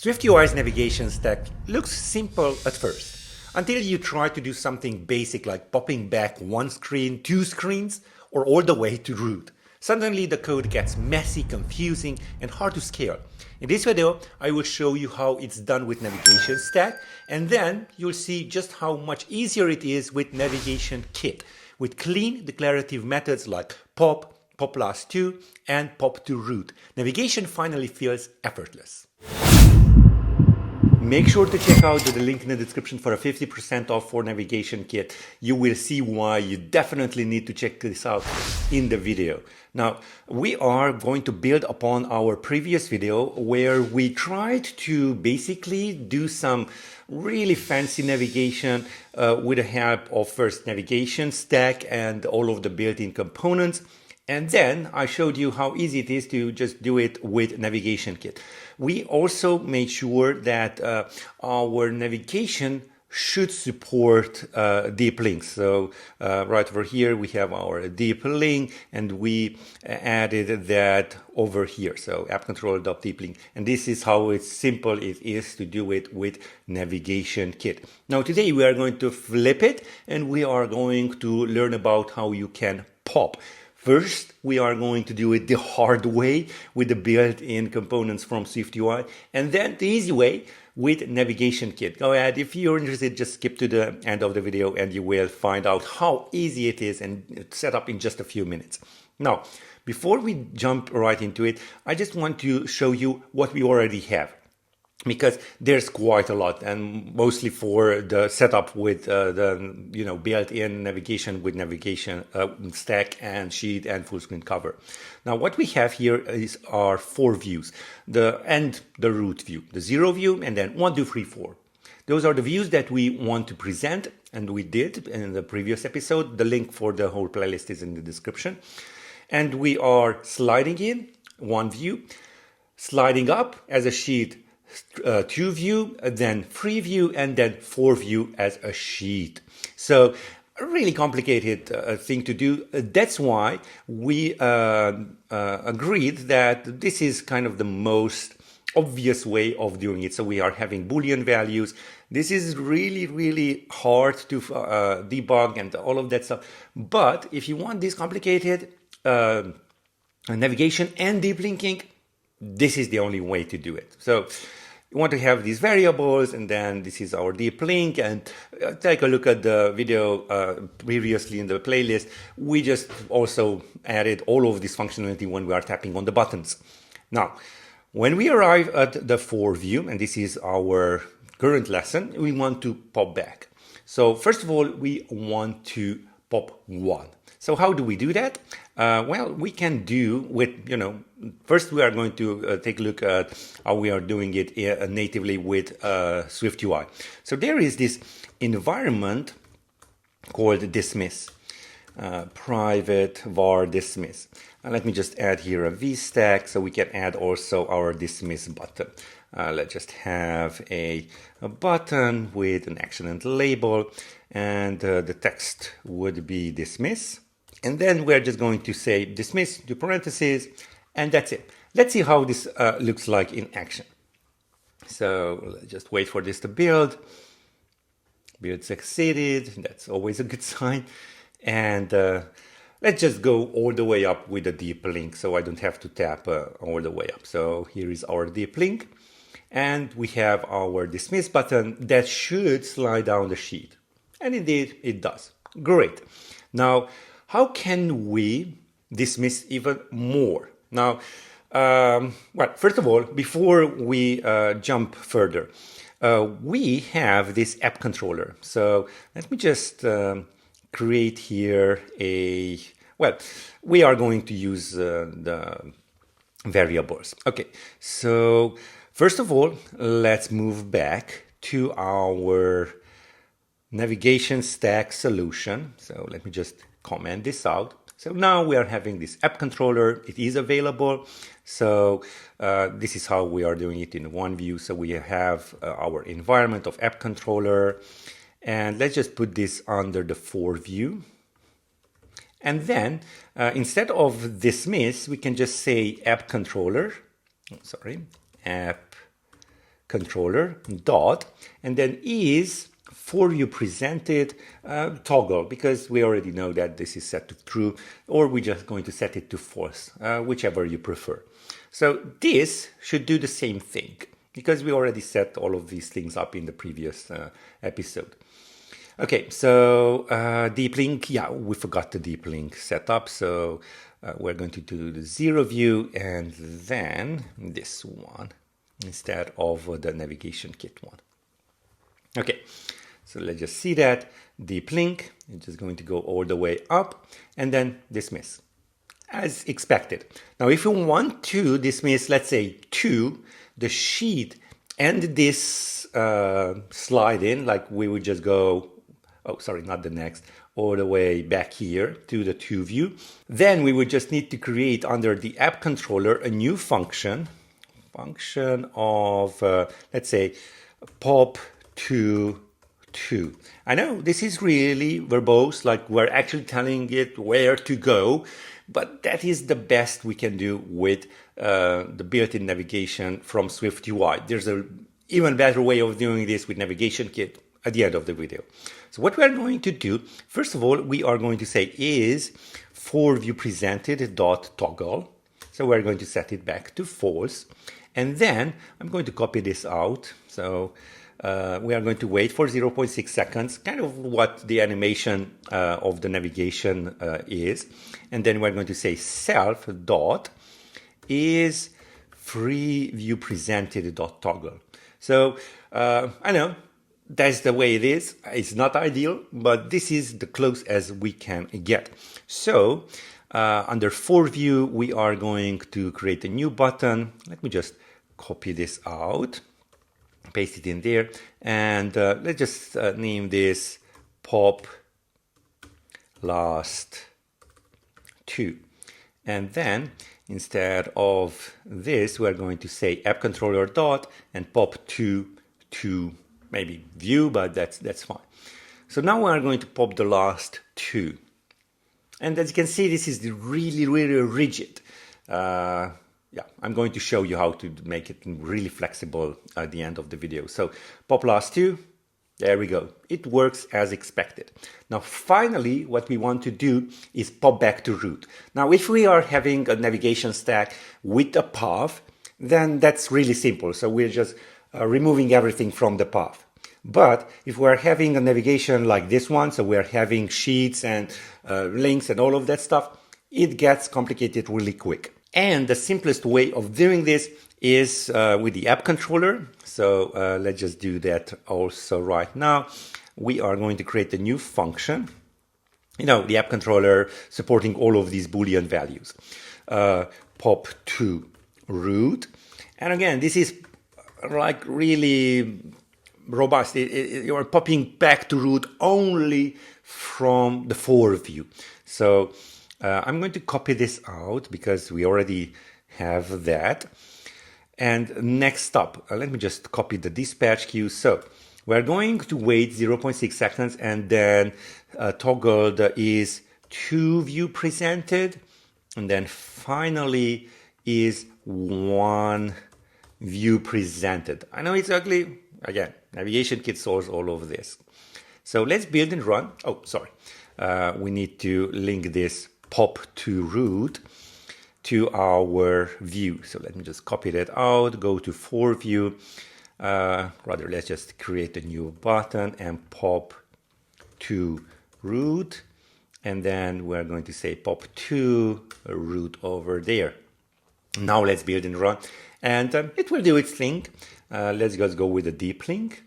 SwiftUI's navigation stack looks simple at first, until you try to do something basic like popping back one screen, two screens, or all the way to root. Suddenly the code gets messy, confusing, and hard to scale. In this video, I will show you how it's done with Navigation Stack, and then you'll see just how much easier it is with Navigation Kit, with clean declarative methods like pop, pop last two, and pop to root. Navigation finally feels effortless. Make sure to check out the link in the description for a 50% off for Navigation Kit. You will see why you definitely need to check this out in the video. Now, we are going to build upon our previous video where we tried to basically do some really fancy navigation with the help of first Navigation Stack and all of the built-in components. And then I showed you how easy it is to just do it with Navigation Kit. We also made sure that our navigation should support deep links. So right over here, we have our deep link, and we added that over here. So app controller.deep link. And this is how it's simple it is to do it with Navigation Kit. Now, today we are going to flip it, and we are going to learn about how you can pop. First, we are going to do it the hard way with the built-in components from SwiftUI, and then the easy way with Navigation Kit. Go ahead, if you're interested, just skip to the end of the video and you will find out how easy it is and set up in just a few minutes. Now, before we jump right into it, I just want to show you what we already have, because there's quite a lot, and mostly for the setup with the built-in navigation with Navigation Stack and Sheet and full screen cover. Now, what we have here is our four views: the root view, the zero view, and then 1, 2, 3, 4. Those are the views that we want to present, and we did in the previous episode. The link for the whole playlist is in the description. And we are sliding in one view, sliding up as a sheet, 2 view, then 3 view, and then 4 view as a sheet. So a really complicated thing to do. That's why we agreed that this is kind of the most obvious way of doing it. So we are having Boolean values. This is really, really hard to debug and all of that stuff. But if you want this complicated navigation and deep linking, this is the only way to do it. So you want to have these variables, and then this is our deep link. And take a look at the video previously in the playlist. We just also added all of this functionality when we are tapping on the buttons. Now, when we arrive at the 4 view, and this is our current lesson, we want to pop back. So first of all, we want to pop 1. So how do we do that? Well, we can do with, first we are going to take a look at how we are doing it natively with SwiftUI. So there is this environment called dismiss, private var dismiss. And let me just add here a vstack so we can add also our dismiss button. Let's just have a button with an action and label, and the text would be dismiss. And then we're just going to say dismiss to parentheses, and that's it. Let's see how this looks like in action. So let's just wait for this to build. Build succeeded. That's always a good sign. And let's just go all the way up with a deep link, so I don't have to tap all the way up. So here is our deep link, and we have our dismiss button that should slide down the sheet. And indeed, it does. Great. Now, how can we dismiss even more? Now, well, first of all, before we jump further, we have this app controller. So let me just create here we are going to use the variables. Okay, so first of all, let's move back to our Navigation Stack solution. So let me just comment this out. So now we are having this app controller. It is available. So this is how we are doing it in one view. So we have our environment of app controller, and let's just put this under the 4 view. And then instead of dismiss, we can just say app controller. App controller dot, and then is for view presented toggle, because we already know that this is set to true, or we're just going to set it to false, whichever you prefer. So this should do the same thing, because we already set all of these things up in the previous episode. Okay, so deep link, yeah, we forgot the deep link setup, so we're going to do the zero view and then this one instead of the navigation kit one. Okay, so let's just see that deep link is just going to go all the way up and then dismiss as expected. Now, if you want to dismiss, let's say the sheet and this slide in, like we would just go, oh, sorry, not the next, all the way back here to the to view. Then we would just need to create under the app controller a new function of, let's say, pop to. I know this is really verbose, like we're actually telling it where to go, but that is the best we can do with the built-in navigation from SwiftUI. There's an even better way of doing this with Navigation Kit at the end of the video. So what we're going to do, first of all, we are going to say is for view presented dot toggle. So we're going to set it back to false. And then I'm going to copy this out. So we are going to wait for 0.6 seconds, kind of what the animation of the navigation is. And then we're going to say self dot is free view presented dot toggle. So I know that's the way it is. It's not ideal, but this is the close as we can get. So under for view, we are going to create a new button. Let me just copy this out, paste it in there, and let's just name this pop last 2. And then instead of this, we're going to say app controller dot and pop to maybe view, but that's fine. So now we are going to pop the last 2. And as you can see, this is really rigid. Yeah, I'm going to show you how to make it really flexible at the end of the video. So pop last 2, there we go. It works as expected. Now, finally, what we want to do is pop back to root. Now, if we are having a navigation stack with a path, then that's really simple. So we're just removing everything from the path. But if we're having a navigation like this one, so we're having sheets and links and all of that stuff, it gets complicated really quick. And the simplest way of doing this is with the app controller. So let's just do that also right now. We are going to create a new function. You know, the app controller supporting all of these Boolean values. Pop to root. And again, this is like really robust. You're popping back to root only from the for view. So I'm going to copy this out because we already have that. And next up, let me just copy the dispatch queue. So we're going to wait 0.6 seconds and then toggle the is to view presented. And then finally is one view presented. I know it's ugly. Again, Navigation Kit solves all of this. So let's build and run. Oh, sorry. We need to link this pop to root to our view. So let me just copy that out, go to for view. Rather, let's just create a new button and pop to root. And then we're going to say pop to root over there. Now let's build and run. And it will do its thing. Let's just go with a deep link.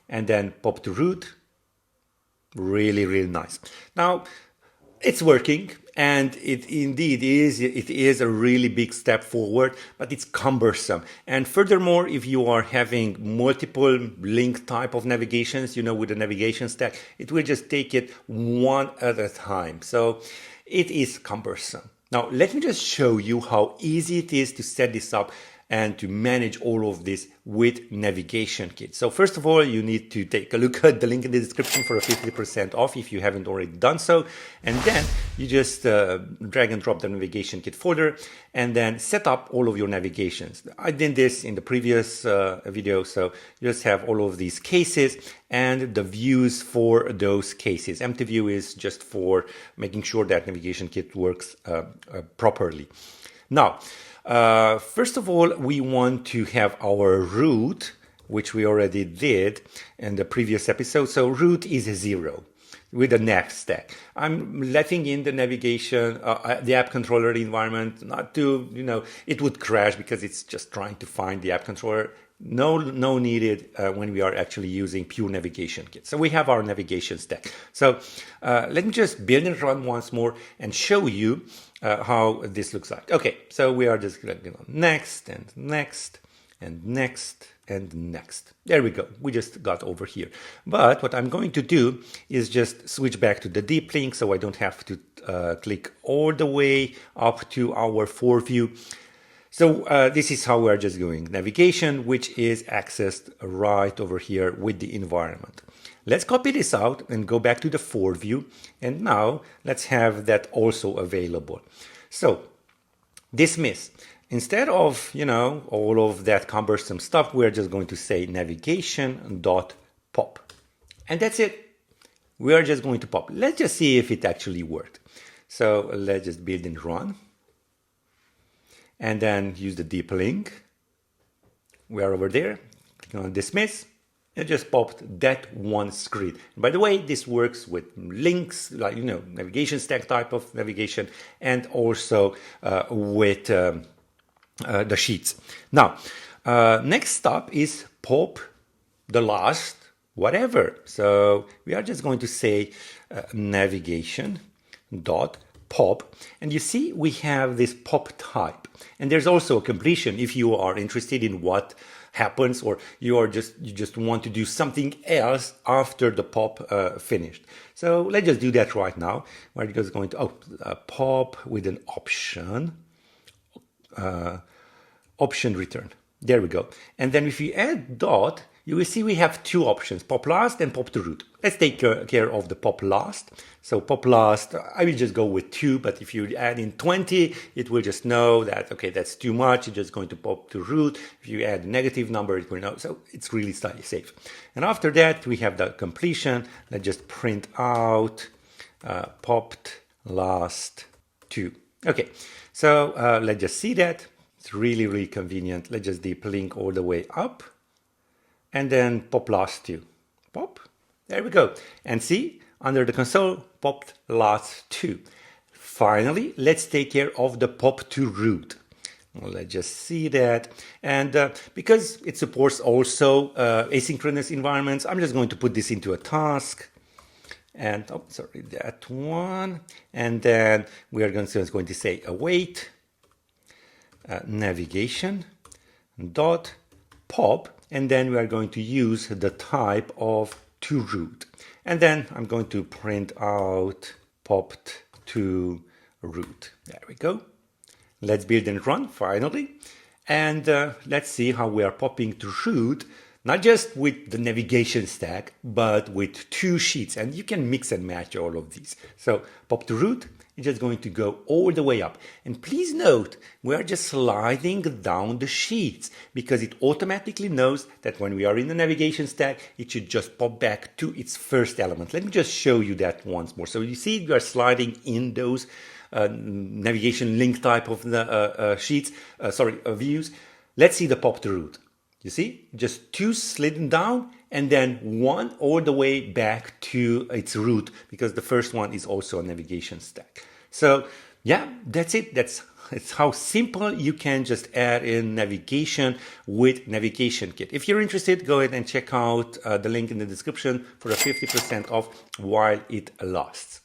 And then pop to root. Really nice. Now, it's working, and it indeed is. It is a really big step forward, but it's cumbersome. And furthermore, if you are having multiple link type of navigations, you know, with the navigation stack, it will just take it one at a time. So it is cumbersome. Now, let me just show you how easy it is to set this up and to manage all of this with Navigation Kit. So first of all, you need to take a look at the link in the description for a 50% off if you haven't already done so. And then you just drag and drop the Navigation Kit folder and then set up all of your navigations. I did this in the previous video, so you just have all of these cases and the views for those cases. Empty view is just for making sure that Navigation Kit works properly. Now, first of all, we want to have our root, which we already did in the previous episode. So root is 0 with the nav stack. I'm letting in the navigation, the app controller environment, not to, it would crash because it's just trying to find the app controller. No needed when we are actually using pure Navigation Kit. So we have our navigation stack. So let me just build and run once more and show you how this looks like. Okay, so we are just going to next and next and next and next. There we go. We just got over here. But what I'm going to do is just switch back to the deep link so I don't have to click all the way up to our for view. So this is how we're just doing navigation, which is accessed right over here with the environment. Let's copy this out and go back to the for view. And now let's have that also available. So dismiss. Instead of, all of that cumbersome stuff, we're just going to say navigation.pop. And that's it. We are just going to pop. Let's just see if it actually worked. So let's just build and run. And then use the deep link. We are over there. Click on dismiss. It just popped that one screen. By the way, this works with links, like, navigation stack type of navigation, and also with the sheets. Now, next stop is pop the last whatever. So we are just going to say navigation.pop, and you see we have this pop type, and there's also a completion if you are interested in what happens, or you just want to do something else after the pop finished. So let's just do that right now. We're just going to pop with an option return. There we go. And then if you add dot, you will see we have two options, pop last and pop to root. Let's take care of the pop last. So pop last, I will just go with 2, but if you add in 20, it will just know that, okay, that's too much. It's just going to pop to root. If you add a negative number, it will know. So it's really slightly safe. And after that, we have the completion. Let's just print out popped last 2. Okay, so let's just see that. It's really, really convenient. Let's just deep link all the way up. And then pop last 2. Pop. There we go. And see, under the console, popped last 2. Finally, let's take care of the pop to root. Well, let's just see that. And because it supports also asynchronous environments, I'm just going to put this into a task. And, that one. And then we are going to say await navigation dot pop. And then we are going to use the type of to root. And then I'm going to print out popped to root. There we go. Let's build and run finally. And let's see how we are popping to root, not just with the navigation stack, but with 2 sheets. And you can mix and match all of these. So pop to root is just going to go all the way up. And please note, we are just sliding down the sheets because it automatically knows that when we are in the navigation stack, it should just pop back to its first element. Let me just show you that once more. So you see we are sliding in those navigation link type of the views. Let's see the pop to root. You see, just 2 slidden down and then 1 all the way back to its root because the first one is also a navigation stack. So yeah, that's it. It's how simple you can just add in navigation with Navigation Kit. If you're interested, go ahead and check out the link in the description for a 50% off while it lasts.